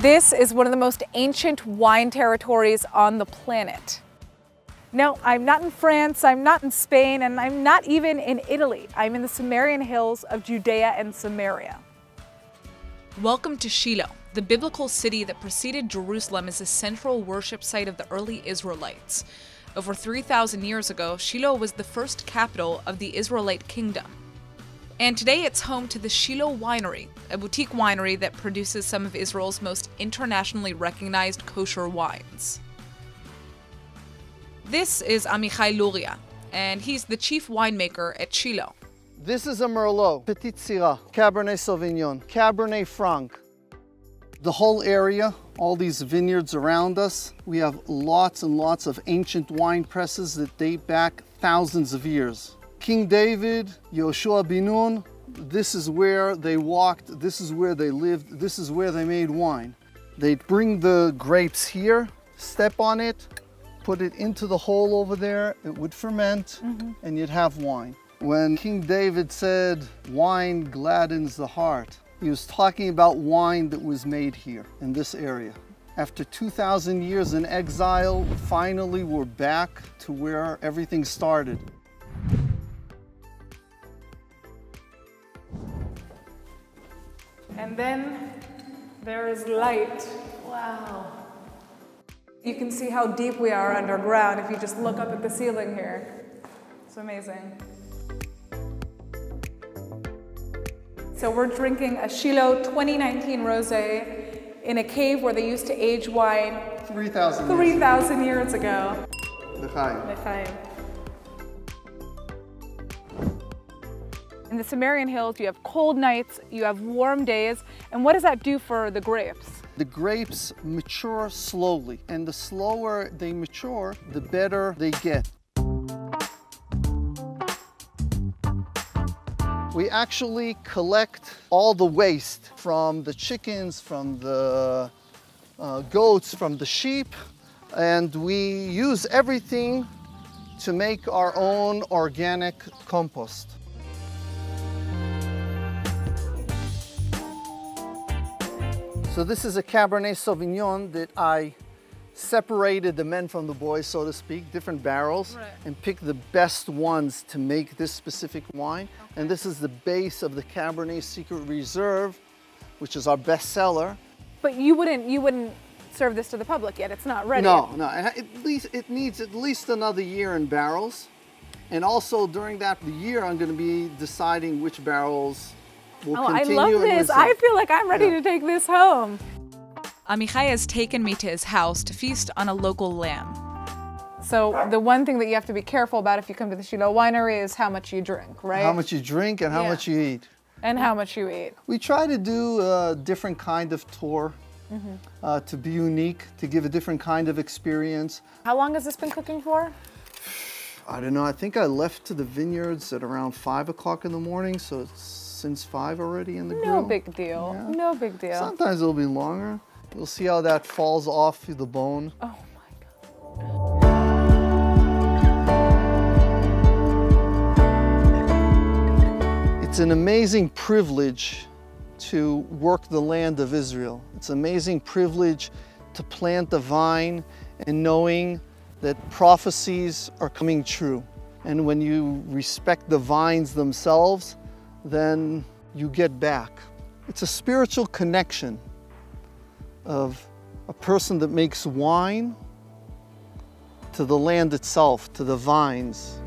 This is one of the most ancient wine territories on the planet. No, I'm not in France, I'm not in Spain, and I'm not even in Italy. I'm in the Sumerian hills of Judea and Samaria. Welcome to Shiloh, the biblical city that preceded Jerusalem as a central worship site of the early Israelites. Over 3,000 years ago, Shiloh was the first capital of the Israelite kingdom. And today it's home to the Shiloh Winery, a boutique winery that produces some of Israel's most internationally recognized kosher wines. This is Amichai Luria, and he's the chief winemaker at Shiloh. This is a Merlot, Petit Syrah, Cabernet Sauvignon, Cabernet Franc. The whole area, all these vineyards around us, we have lots and lots of ancient wine presses that date back thousands of years. King David, Yoshua bin Nun, this is where they walked, this is where they lived, this is where they made wine. They'd bring the grapes here, step on it, put it into the hole over there, it would ferment, and you'd have wine. When King David said, wine gladdens the heart, he was talking about wine that was made here in this area. After 2,000 years in exile, finally we're back to where everything started. And then there is light. Wow. You can see how deep we are underground if you just look up at the ceiling here. It's amazing. So we're drinking a Shiloh 2019 rosé in a cave where they used to age wine 3,000 years ago. L'chaim. In the Sumerian hills, you have cold nights, you have warm days, and what does that do for the grapes? The grapes mature slowly, and the slower they mature, the better they get. We actually collect all the waste from the chickens, from the goats, from the sheep, and we use everything to make our own organic compost. So this is a Cabernet Sauvignon that I separated the men from the boys, so to speak, different barrels, and picked the best ones to make this specific wine. Okay. And this is the base of the Cabernet Secret Reserve, which is our best seller. But you wouldn't serve this to the public yet, it's not ready. No. It needs at least another year in barrels. And also during the year, I'm gonna be deciding which barrels will continue. I love this. I feel like I'm ready to take this home. Amichai has taken me to his house to feast on a local lamb. So the one thing that you have to be careful about if you come to the Shiloh Winery is how much you drink, right? How much you drink and how much you eat. And how much you eat. We try to do a different kind of tour to be unique, to give a different kind of experience. How long has this been cooking for? I don't know. I think I left to the vineyards at around 5 o'clock in the morning, so it's since 5 already in the grill. No big deal. Yeah. No big deal. Sometimes it'll be longer. We'll see how that falls off the bone. Oh my God. It's an amazing privilege to work the land of Israel. It's an amazing privilege to plant the vine and knowing that prophecies are coming true. And when you respect the vines themselves, then you get back. It's a spiritual connection of a person that makes wine to the land itself, to the vines.